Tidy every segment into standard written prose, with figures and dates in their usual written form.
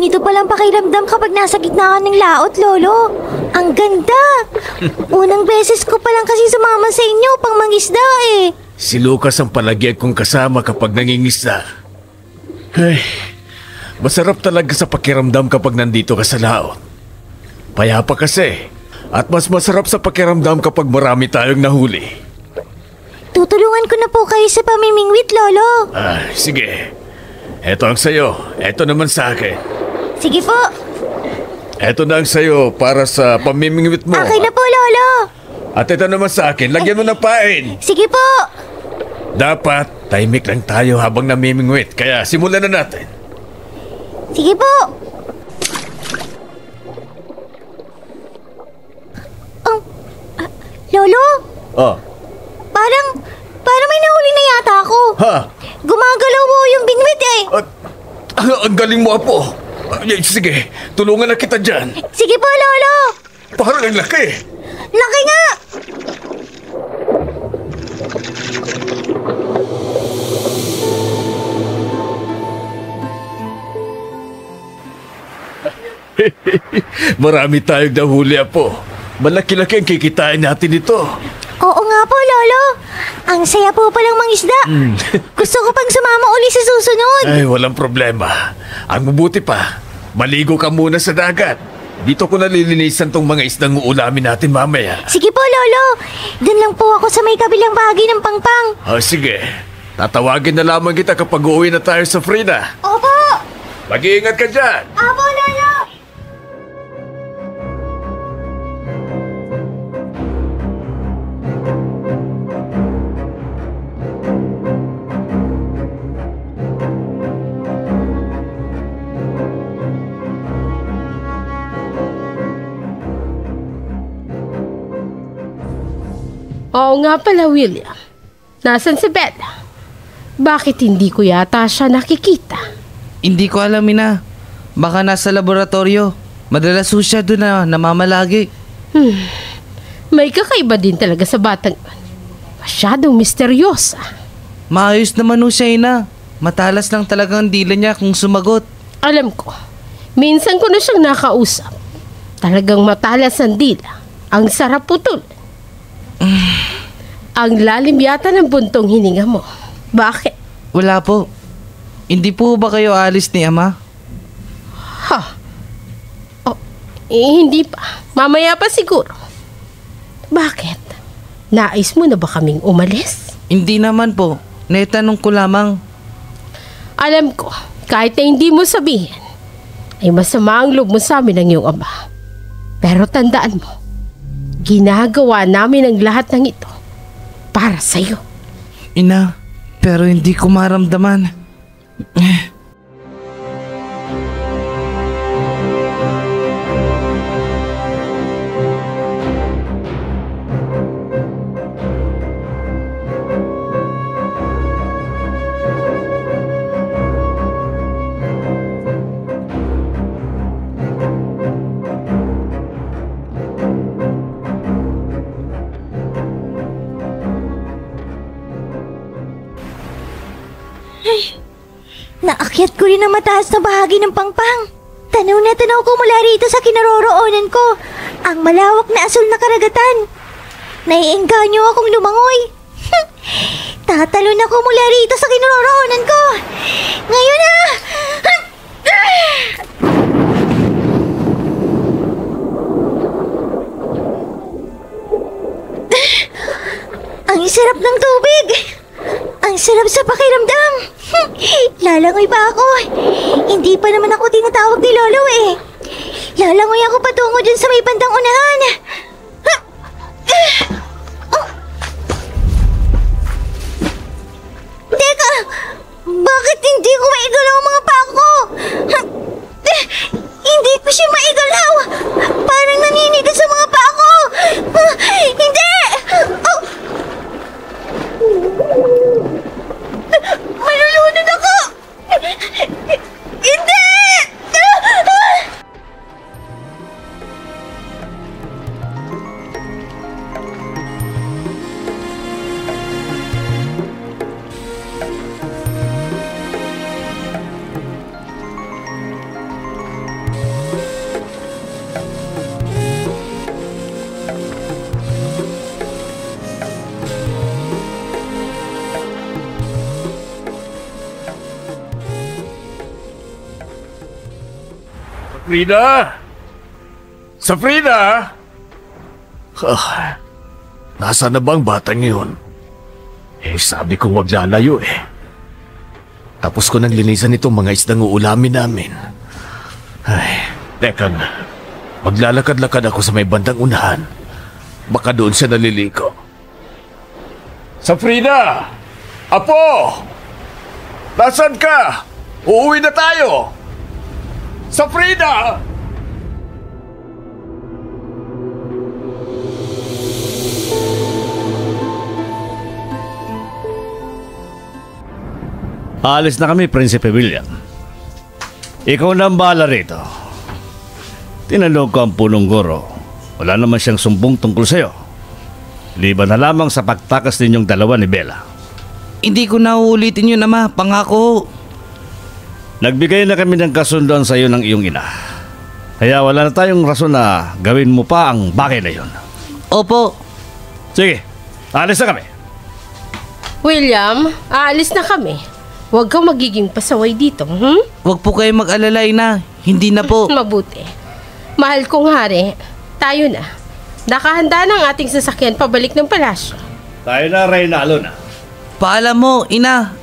ganito palang pakiramdam kapag nasa gitna ka ng laot, Lolo. Ang ganda! Unang beses ko palang kasi sumama sa inyo pang mangisda eh. Si Lucas ang palagi kong kasama kapag nangingisda. Ay, masarap talaga sa pakiramdam kapag nandito ka sa laot. Payapa kasi. At mas masarap sa pakiramdam kapag marami tayong nahuli. Tutulungan ko na po kayo sa pamimingwit, Lolo. Sige. Eto ang sayo. Eto naman sa akin. Sige po. Eto na ang sayo para sa pamimingwit mo. Akin na po, Lolo. At ito naman sa akin. Lagyan mo ng pain. Sige po. Dapat, tahimik lang tayo habang namimingwit. Kaya simulan na natin. Sige po. Lolo? Parang may nahuli na yata ako. Ha? Gumagalaw po yung binwit eh. Ang galing mo, Apo. Sige, tulungan na kita dyan. Sige po, Lolo. Parang ang laki. Laki nga. Marami tayong nahuli, Apo. Malaki-laki ang kikitain natin ito. Oo nga po, Lolo. Ang saya po palang mangisda. Gusto ko pang sumama uli sa susunod. Ay, walang problema. Ang mabuti pa, maligo ka muna sa dagat. Dito ko nalilinisan tong mga isdang uulamin natin mamaya. Sige po, Lolo. Doon lang po ako sa may kabilang bahagi ng pangpang. Sige. Tatawagin na lamang kita kapag uuwi na tayo sa Frida. Opo. Mag-iingat ka dyan. Opo, Lolo. Oo nga pala, William. Nasaan si Bella? Bakit hindi ko yata siya nakikita? Hindi ko alam, Ina. Baka nasa laboratorio. Madalas ho siya doon na namamalagi. May kakaiba din talaga sa batang yun. Masyadong misteryosa. Maayos naman ho siya, Ina. Matalas lang talagang dila niya kung sumagot. Alam ko. Minsan ko na siyang nakausap. Talagang matalas ang dila. Ang sarap putol. Ang lalim yata ng buntong hininga mo. Bakit? Wala po. Hindi po ba kayo alis ni Ama? Hindi pa. Mamaya pa siguro. Bakit? Nais mo na ba kaming umalis? Hindi naman po. Naitanong ko lamang. Alam ko, kahit na hindi mo sabihin, ay masama ang loob mo sa amin ng iyong ama. Pero tandaan mo, ginagawa namin ang lahat ng ito para sa'yo. Ina, pero hindi ko maramdaman. Naakyat ko rin ang mataas na bahagi ng pangpang. Tanaw na tanaw ko mula rito sa kinaroroonan ko. Ang malawak na asul na karagatan. Naiengganyo akong lumangoy. Tatalon ako mula rito sa kinaroroonan ko. Ngayon na! Ang sarap ng tubig. Ang sarap sa pakiramdam. Lalangoy pa ako. Hindi pa naman ako tinatawag ni Lolo eh. Lalangoy ako patungo dyan sa may bandang unahan. Teka, bakit hindi ko maigalaw ang mga pako ko? Hindi ko siya maigalaw. Parang naninigas sa mga pako. Hindi! Malulunod ako! Hindi! Safrina! Safrina! Ah, nasa na ba ang batang yun? Eh, sabi ko wag lalayo eh. Tapos ko nang linisan itong mga isdang uulamin namin. Ay, teka nga. Maglalakad-lakad ako sa may bandang unahan. Baka doon siya naliliko. Safrina! Apo! Nasaan ka? Uuwi na tayo! Safrina! Aalis na kami, Prinsipe William. Ikaw na ang bahala rito. Tinanong ko ang punong guro. Wala naman siyang sumbong tungkol sa'yo. Liban na lamang sa pagtakas ninyong dalawa ni Bella. Hindi ko na uulitin yun, Ama. Pangako. Nagbigay na kami ng kasunduan sa iyo ng iyong ina. Kaya wala na tayong rason na gawin mo pa ang bagay na yun. Opo. Sige, alis na kami. William, aalis na kami. Huwag kang magiging pasaway dito, Huwag po kayo mag-alala, Ina. Hindi na po. Mabuti. Mahal kong hari, tayo na. Nakahanda na ang ating sasakyan pabalik ng palasyo. Tayo na, Reyna Alona. Paalam mo, Ina.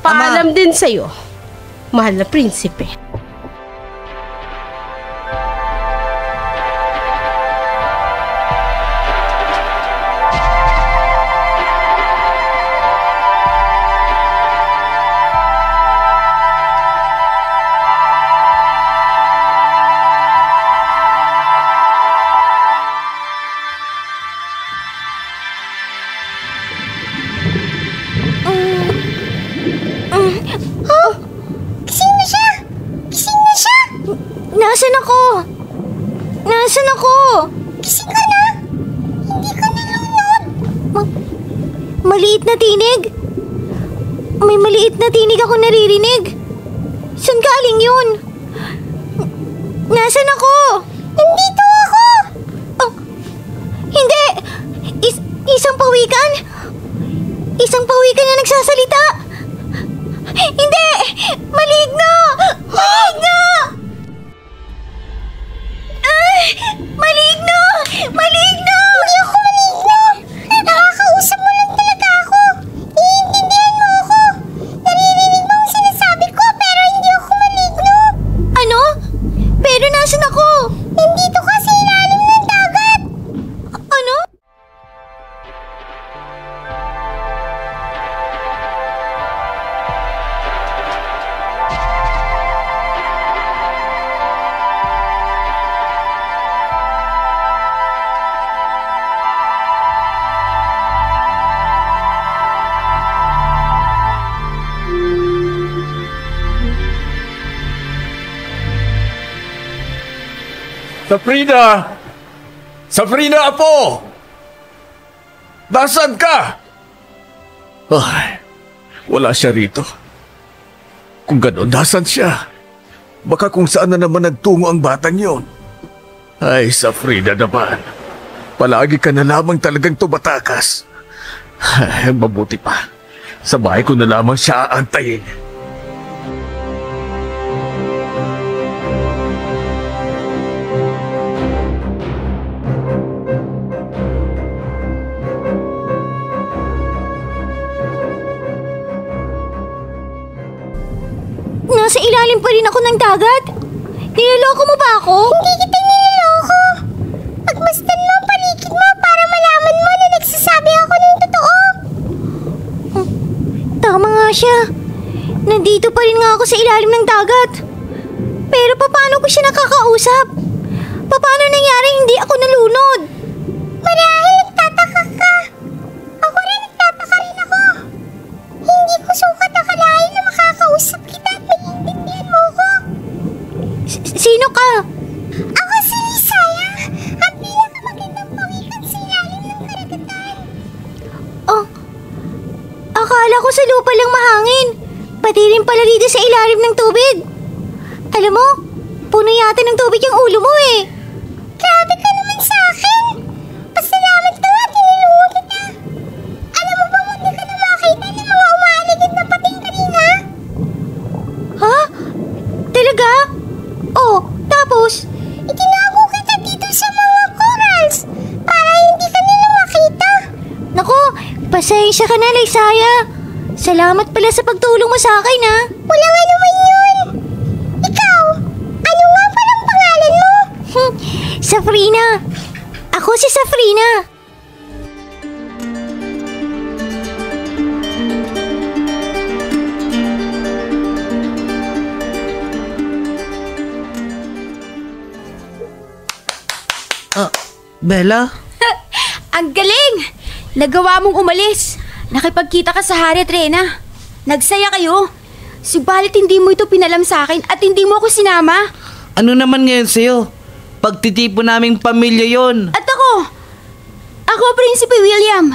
Paalam din sa'yo, mahal na prinsipe. Nasaan ako? Nasaan ako? Gising ka na? Hindi ka nalunod? Maliit na tinig? May maliit na tinig ako naririnig. Saan galing yun? Nasaan ako? Nandito ako! Oh, hindi! Isang pawikan? Isang pawikan na nagsasalita? Hindi! Maligno! Maligno! Maligno! Maligno! Hindi ako maligno! Nakakausap mo lang talaga ako. Iintindihan mo ako. Naririnig mo ang sinasabi ko pero hindi ako maligno. Ano? Pero nasan ako? Nandito ka sa ilalim ng dagat. Ano? Safrina! Safrina, apo! Nasaan ka? Ay, wala siya rito. Kung gano'n, nasaan siya? Baka kung saan na naman nagtungo ang batang yon. Ay, Safrina naman. Palagi ka na lamang talagang tumatakas. Ay, mabuti pa. Sa bahay ko na lamang siya aantayin. Nasa ilalim pa rin ako ng dagat. Niloloko mo ba ako? Hindi kita niloloko. Pagmasdan mo ang paligid mo para malaman mo na nagsasabi ako ng totoo. Tama nga siya. Nandito pa rin nga ako sa ilalim ng dagat. Pero paano ko siya nakakausap? Paano nangyari hindi ako nalunod? Marahil nagtataka ka. Ako rin nagtataka rin ako. Hindi ko sukat akalain na makakausap kita at maiintindihan mo ko. Sino ka? Ako si Lisaya at pinakamagandang pawikan sa ilalim ng karagatan. Oh, akala ko sa lupa lang mahangin. Pati rin pala dito sa ilalim ng tubig. Alam mo, puno yata ng tubig yung ulo mo eh. Grabe ka naman sa akin. Pasalamat ka nga, tinulungan kita. Alam mo ba hindi ka na makita ng mga umaaligid na pating kanina? Ha? Talaga? Oh, tapos? Pasensya ka na, Laysaya. Salamat pala sa pagtulong mo sa akin, ha? Walang anuman yun. Ikaw, ano nga palang pangalan mo? Safrina. Ako si Safrina. Bella? Ang galing! Nagawa mong umalis. Nakipagkita ka sa Hari at Rena. Nagsaya kayo. Subalit hindi mo ito pinalam sa akin at hindi mo ako sinama. Ano naman ngayon sa'yo? Pagtitipon naming pamilya yon. At ako, Prinsipe William.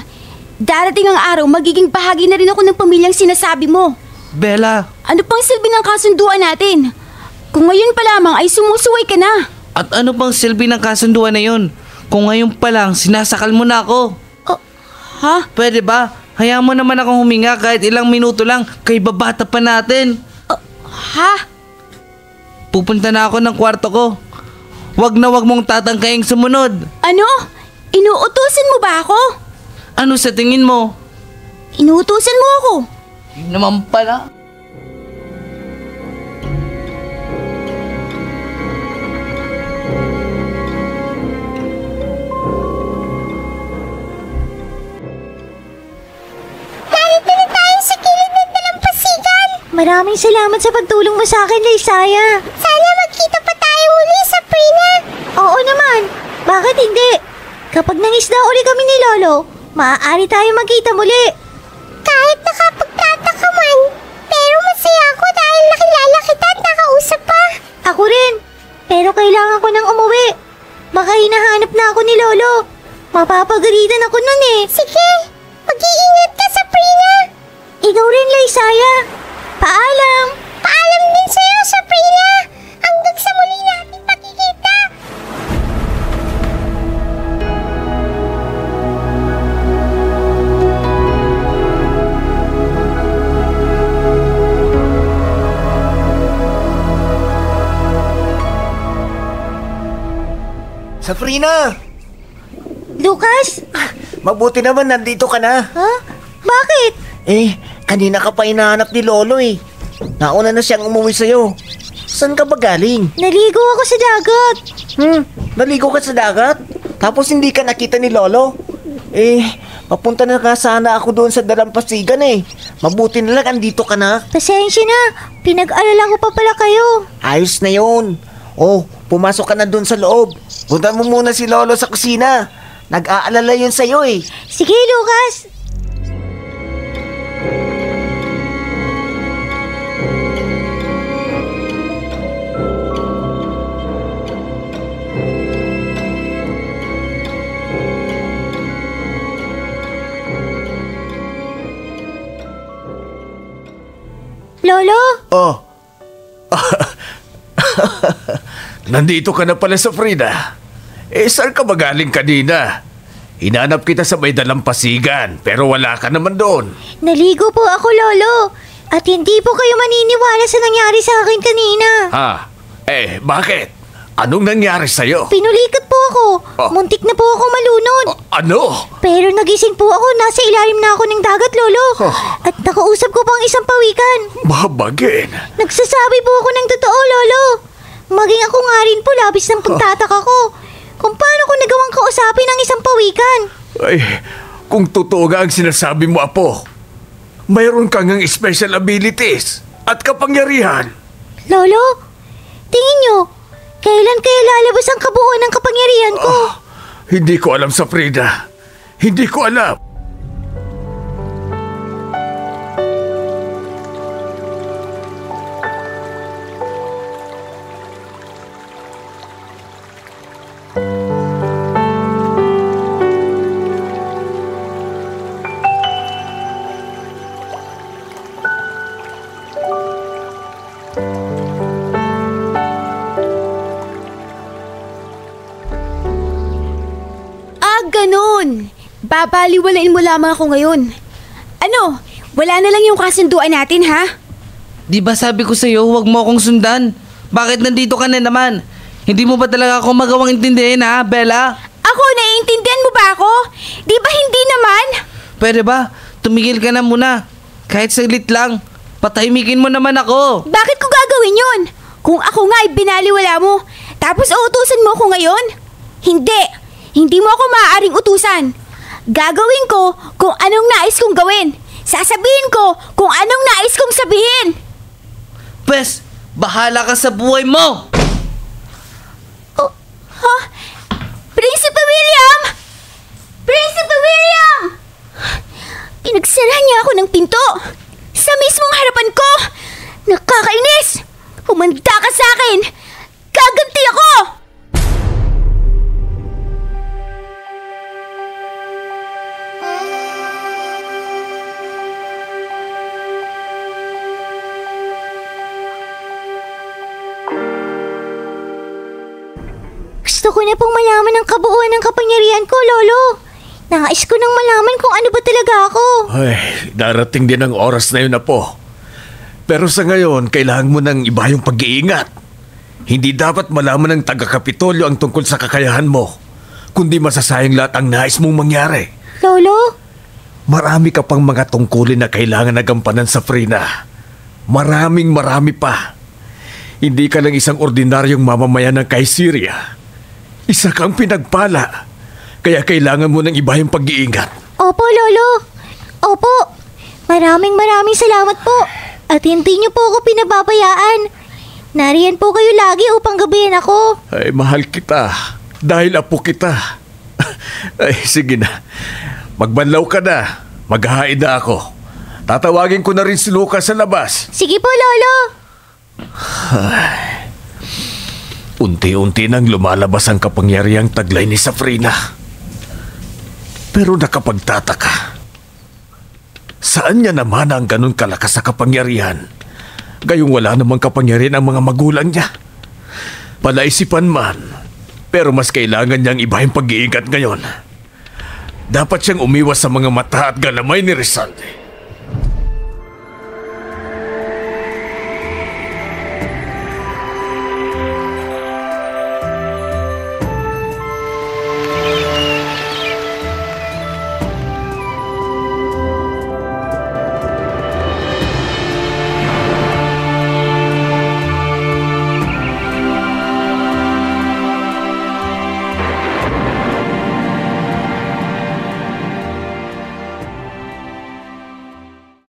Darating ang araw, magiging bahagi na rin ako ng pamilyang sinasabi mo. Bella, Ano pang silbi ng kasunduan natin? Kung ngayon pa lamang ay sumusuway ka na. at ano pang silbi ng kasunduan na yon? Kung ngayon pa lang, sinasakal mo na ako. Ha? Pwede ba? Hayaan mo naman akong huminga kahit ilang minuto lang, kay babata pa natin. Ha? Pupunta na ako ng kwarto ko. Wag na wag mong tatangkaing sumunod. Ano? Inuutusan mo ba ako? Ano sa tingin mo? Inuutusan mo ako? Yun naman pala. Maraming salamat sa pagtulong mo sa akin, Laysaya. Sana magkita pa tayo muli, Sabrina. Oo naman. Bakit hindi? Kapag nangisda uli kami ni Lolo, maaari tayo magkita muli. Kahit nakapagtataka man, pero masaya ako dahil nakilala kita at nakausap pa. Ako rin. Pero kailangan ko nang umuwi. Baka hinahanap na ako ni Lolo. Mapapagalitan ako nun eh. Sige, mag-iingat ka, Sabrina. Ikaw rin, Laysaya. Paalam! Paalam din sa'yo, Sabrina! Hanggang sa muli natin makikita! Sabrina! Lucas? Mabuti naman nandito ka na. Ha? Bakit? Kanina ka pa hinahanap ni Lolo eh. Nauna na siyang umuwi sa'yo. Saan ka ba galing? Naligo ako sa dagat. Naligo ka sa dagat? Tapos hindi ka nakita ni Lolo? Papunta na nga sana ako doon sa dalampasigan eh. Mabuti na lang andito ka na. Pasensya na. Pinag-alala ko pa pala kayo. Ayos na yun. Pumasok ka na doon sa loob. Punta mo muna si Lolo sa kusina. Nag-aalala yun sa'yo eh. Sige, Lucas. Lolo? Nandito ka na pala, Safrina. Saan ka ba galing kanina? Hinanap kita sa may dalampasigan, pero wala ka naman doon. Naligo po ako, Lolo. At hindi po kayo maniniwala sa nangyari sa akin kanina. Bakit? Anong nangyari sa'yo? Pinulikat po ako. Muntik na po ako malunod. Ano? Pero nagising po ako, nasa ilalim na ako ng dagat, Lolo. At nakausap ko po ang isang pawikan. Babagin. Nagsasabi po ako ng totoo, Lolo. Maging ako nga rin po labis ng pagtataka ko. Kung paano ko nagawang kausapin ang isang pawikan. Kung totoo nga ang sinasabi mo, Apo, mayroon kang ang special abilities at kapangyarihan. Lolo, tingin nyo, kailan kaya lalabas ang kabuuan ng kapangyarihan ko? Hindi ko alam, Safrina. Hindi ko alam. Ganun. Babaliwalain mo lamang ako ngayon. Ano? Wala na lang yung kasunduan natin, ha? Di ba sabi ko sa'yo, huwag mo akong sundan? Bakit nandito ka na naman? Hindi mo ba talaga ako magawang intindihin, ha, Bella? Ako, naiintindihan mo ba ako? Di ba hindi naman? Pwede ba? Tumigil ka na muna. Kahit saglit lang. Patahimikin mo naman ako. Bakit ko gagawin yun? Kung ako nga ay binaliwala mo, tapos uutusan mo ako ngayon? Hindi. Hindi mo ako maaaring utusan. Gagawin ko kung anong nais kong gawin. Sasabihin ko kung anong nais kong sabihin. Pwes, bahala ka sa buhay mo. Oh, ha? Prinsipe William! Prinsipe William! Pinagsara niya ako ng pinto. Sa mismong harapan ko. Nakakainis! Humanda ka sa akin! Gaganti ako! Gusto ko na pong malaman ang kabuuan ng kapangyarihan ko, Lolo. Nais ko nang malaman kung ano ba talaga ako. Ay, darating din ang oras na yun na po. Pero sa ngayon, kailangan mo ng iba yung pag-iingat. Hindi dapat malaman ng taga-Kapitolyo ang tungkol sa kakayahan mo, kundi masasayang lahat ang nais mong mangyari. Lolo? Marami ka pang mga tungkulin na kailangan nagampanan sa Frina. Marami pa. Hindi ka lang isang ordinaryong mamamayan ng Kayseriya. Isa kang pinagpala. Kaya kailangan mo ng iba yung pag-iingat. Opo, Lolo. Opo. Maraming salamat po. At hindi niyo po ako pinababayaan. Nariyan po kayo lagi upang gabayan ako. Ay, mahal kita. Dahil apo kita. Ay, sige na. Magbanlaw ka na. Maghahain na ako. Tatawagin ko na rin si Lucas sa labas. Sige po, Lolo. Unti-unti nang lumalabas ang kapangyarihang taglay ni Safrina. Pero nakapagtataka. Saan niya naman ang ganun kalakas sa kapangyarihan? Gayong wala namang kapangyarihan ang mga magulang niya. Palaisipan man, pero mas kailangan niyang iba yung pag-iingat ngayon. Dapat siyang umiwas sa mga mata at galamay ni Rizal.